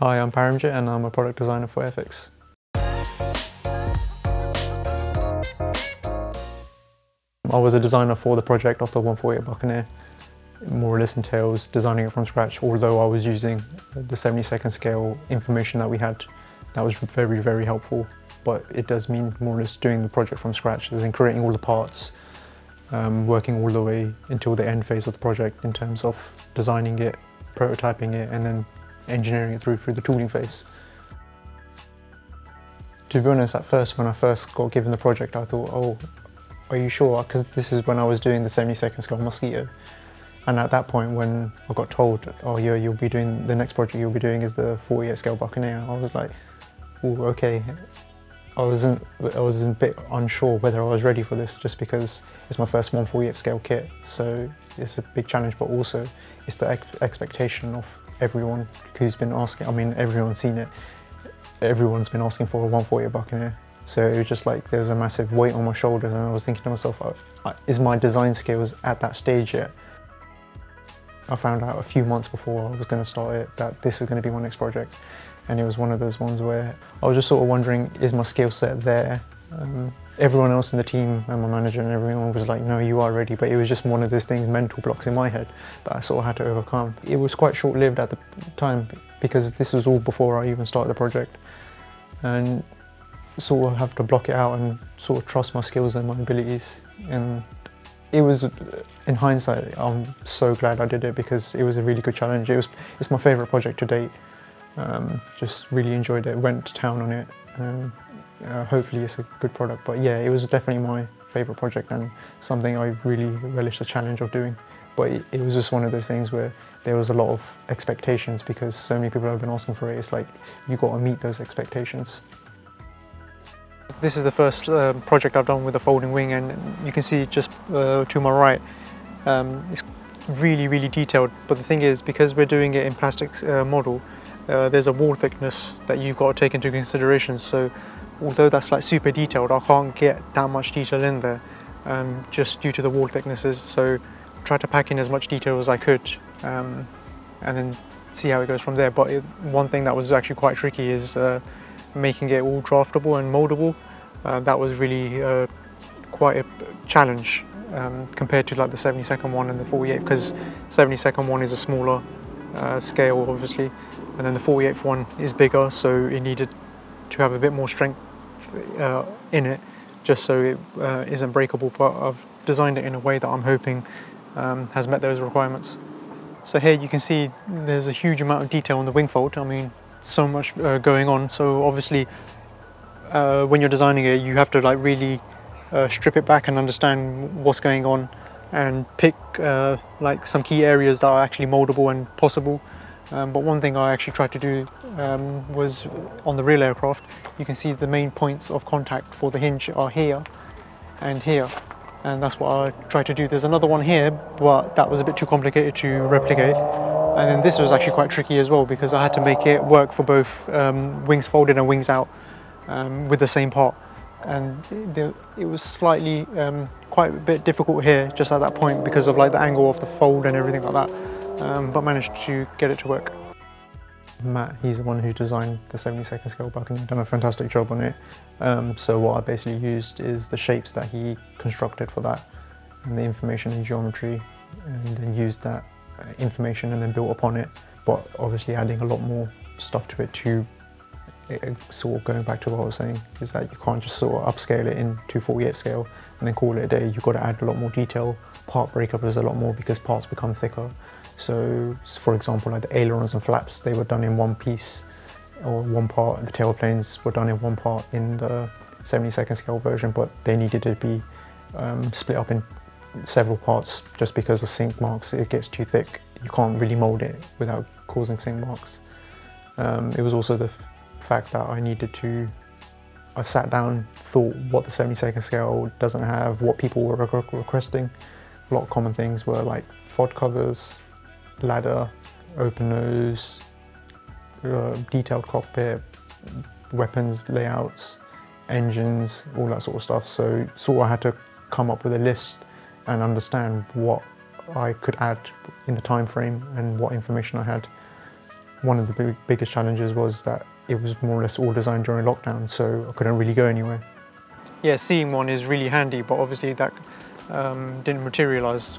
Hi, I'm Paramjit and I'm a product designer for Airfix. I was a designer for the project of the 148 Buccaneer. More or less entails designing it from scratch, although I was using the 72nd scale information that we had. That was very, very helpful, but it does mean more or less doing the project from scratch, then creating all the parts, working all the way until the end phase of the project in terms of designing it, prototyping it, and then engineering it through the tooling phase. To be honest, at first, when I first got given the project, I thought, oh, are you sure? Because this is when I was doing the 72nd scale Mosquito. And at that point, when I got told, oh yeah, you'll be doing, the next project you'll be doing is the 48 scale Buccaneer, I was like, oh, okay. I was a bit unsure whether I was ready for this, just because it's my first 148 scale kit. So it's a big challenge, but also it's the expectation of everyone who's been asking. I mean, everyone's seen it. Everyone's been asking for a 148 Buccaneer. So it was just like there's a massive weight on my shoulders, and I was thinking to myself, is my design skills at that stage yet? I found out a few months before I was going to start it that this is going to be my next project, and it was one of those ones where I was just sort of wondering, is my skill set there? Everyone else in the team and my manager and everyone was like, no, you are ready, but it was just one of those things, mental blocks in my head, that I sort of had to overcome. It was quite short-lived at the time because this was all before I even started the project, and sort of have to block it out and sort of trust my skills and my abilities. And it was, in hindsight, I'm so glad I did it because it was a really good challenge. It's my favourite project to date. Just really enjoyed it, went to town on it. Hopefully it's a good product, but yeah, it was definitely my favourite project and something I really relished the challenge of doing. But it was just one of those things where there was a lot of expectations because so many people have been asking for it. It's like, you got to meet those expectations. This is the first project I've done with a folding wing, and you can see just to my right, it's really, really detailed. But the thing is, because we're doing it in plastic model, there's a wall thickness that you've got to take into consideration. So although that's like super detailed, I can't get that much detail in there just due to the wall thicknesses. So I tried to pack in as much detail as I could and then see how it goes from there. But one thing that was actually quite tricky is making it all draftable and moldable. That was really quite a challenge compared to like the 72nd one and the 48, because 72nd one is a smaller scale obviously, and then the 48th one is bigger, so it needed to have a bit more strength in it just so it isn't breakable. But I've designed it in a way that I'm hoping has met those requirements. So here you can see there's a huge amount of detail on the wing fold. I mean, so much going on. So obviously when you're designing it, you have to like really strip it back and understand what's going on and pick like some key areas that are actually moldable and possible. But one thing I actually tried to do was on the real aircraft, you can see the main points of contact for the hinge are here and here, and that's what I tried to do. There's another one here, but that was a bit too complicated to replicate. And then this was actually quite tricky as well because I had to make it work for both wings folded and wings out with the same part. And it was slightly, quite a bit difficult here just at that point because of like the angle of the fold and everything like that, but managed to get it to work. Matt, he's the one who designed the 72nd scale Buccaneer, done a fantastic job on it. So what I basically used is the shapes that he constructed for that and the information and geometry, and then used that information and then built upon it, but obviously adding a lot more stuff to it to sort of going back to what I was saying, is that you can't just sort of upscale it in 248 scale and then call it a day. You've got to add a lot more detail. Part breakup is a lot more because parts become thicker. So for example, like the ailerons and flaps, they were done in one piece or one part. The tailplanes were done in one part in the 72nd scale version, but they needed to be split up in several parts just because of sink marks. It gets too thick. You can't really mold it without causing sink marks. It was also the fact that I sat down, thought what the 72nd scale doesn't have, what people were requesting. A lot of common things were like FOD covers, ladder, open nose, detailed cockpit, weapons layouts, engines, all that sort of stuff. So I had to come up with a list and understand what I could add in the time frame and what information I had. one of the biggest challenges was that it was more or less all designed during lockdown, so I couldn't really go anywhere. Yeah, seeing one is really handy, but obviously that didn't materialise,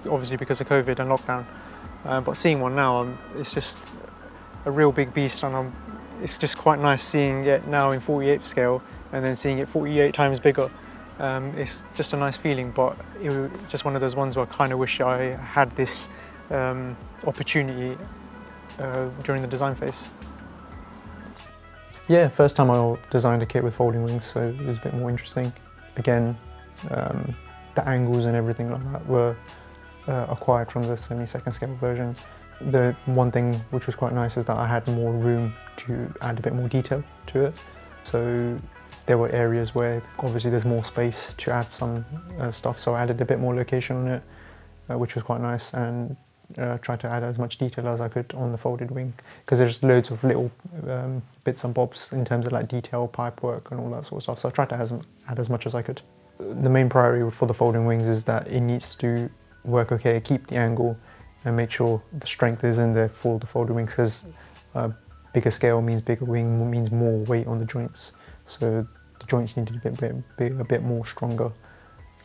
obviously because of COVID and lockdown. But seeing one now, it's just a real big beast, and it's just quite nice seeing it now in 48 scale and then seeing it 48 times bigger. It's just a nice feeling, but it was just one of those ones where I kind of wish I had this opportunity during the design phase. Yeah, first time I designed a kit with folding wings, so it was a bit more interesting. Again, the angles and everything like that were acquired from the 72nd scale version. The one thing which was quite nice is that I had more room to add a bit more detail to it. So there were areas where obviously there's more space to add some stuff, so I added a bit more location on it, which was quite nice, and tried to add as much detail as I could on the folded wing, because there's loads of little bits and bobs in terms of like detail, pipe work and all that sort of stuff, so I tried to add as much as I could. The main priority for the folding wings is that it needs to work okay, keep the angle and make sure the strength is in there for the folded wings, because bigger scale means bigger wing, means more weight on the joints, so the joints need to be a bit more stronger.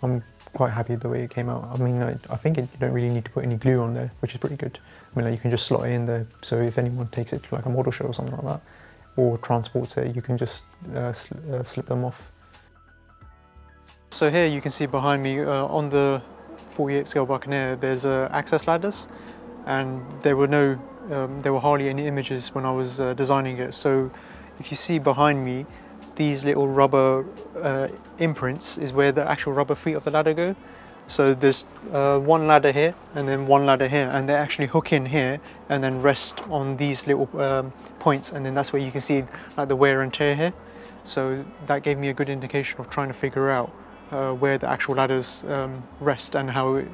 I'm quite happy with the way it came out. I mean, I think you don't really need to put any glue on there, which is pretty good. I mean, like, you can just slot it in there, so if anyone takes it to like a model show or something like that, or transports it, you can just slip them off. So here you can see behind me on the 48 scale Buccaneer, there's access ladders, and there were hardly any images when I was designing it. So if you see behind me, these little rubber imprints is where the actual rubber feet of the ladder go. So there's one ladder here and then one ladder here, and they actually hook in here and then rest on these little points, and then that's where you can see like the wear and tear here. So that gave me a good indication of trying to figure out where the actual ladders rest and how it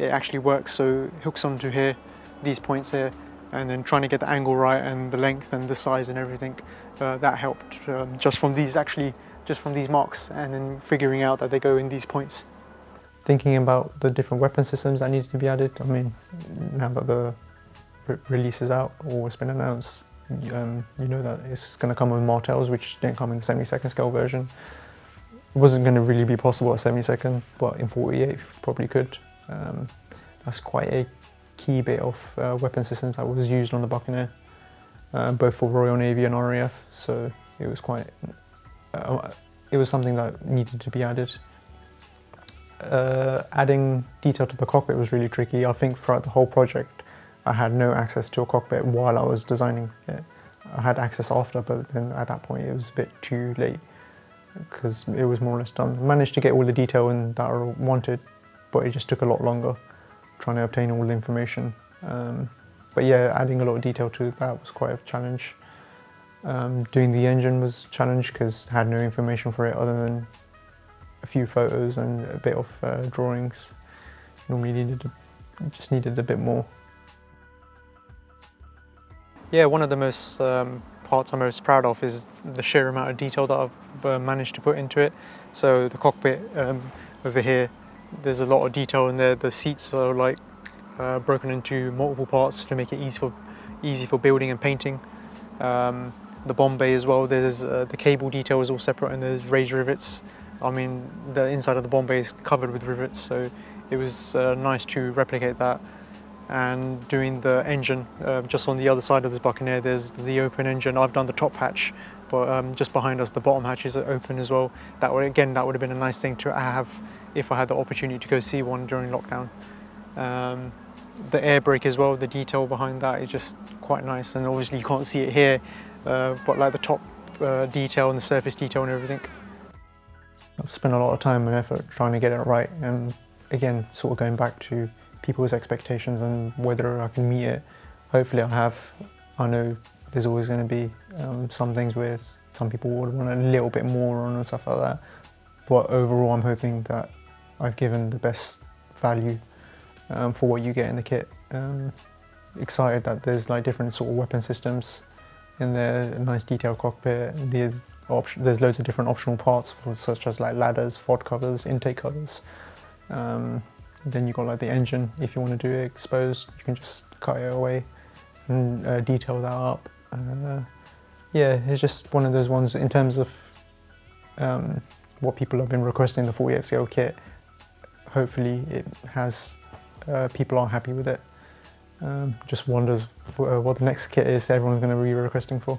actually works. So it hooks onto here, these points here, and then trying to get the angle right and the length and the size and everything. That helped just from these marks, and then figuring out that they go in these points. Thinking about the different weapon systems that needed to be added, I mean, now that the release is out or it's been announced, you know that it's going to come with Martels, which didn't come in the 72nd scale version. It wasn't going to really be possible at 72nd, but in 48 probably could. That's quite a key bit of weapon systems that was used on the Buccaneer, both for Royal Navy and RAF, so it was quite, it was something that needed to be added. Adding detail to the cockpit was really tricky. I think throughout the whole project I had no access to a cockpit while I was designing it. I had access after, but then at that point it was a bit too late because it was more or less done. I managed to get all the detail in that I wanted, but it just took a lot longer trying to obtain all the information. But yeah, adding a lot of detail to that was quite a challenge. Doing the engine was a challenge because I had no information for it other than a few photos and a bit of drawings. Normally just needed a bit more. Yeah, one of the most parts I'm most proud of is the sheer amount of detail that I've managed to put into it. So the cockpit over here, there's a lot of detail in there. The seats are like broken into multiple parts to make it easy for building and painting. The bomb bay as well, there's the cable detail is all separate, and there's raised rivets. I mean, the inside of the bomb bay is covered with rivets, so it was nice to replicate that. And doing the engine, just on the other side of this Buccaneer, there's the open engine. I've done the top hatch, but just behind us, the bottom hatches are open as well. That would have been a nice thing to have if I had the opportunity to go see one during lockdown. The air brake as well, the detail behind that is just quite nice, and obviously you can't see it here, but like the top detail and the surface detail and everything. I've spent a lot of time and effort trying to get it right, and again, sort of going back to people's expectations and whether I can meet it. Hopefully I have. I know there's always going to be some things where some people would want a little bit more on and stuff like that, but overall I'm hoping that I've given the best value for what you get in the kit. Excited that there's like different sort of weapon systems in there, a nice detailed cockpit. There's loads of different optional parts, such as like ladders, FOD covers, intake covers. Then you've got like the engine. If you want to do it exposed, you can just cut it away can detail that up. Yeah, it's just one of those ones in terms of what people have been requesting the 48 scale kit. Hopefully it has, people are happy with it. Just wonders what the next kit is everyone's going to be requesting for.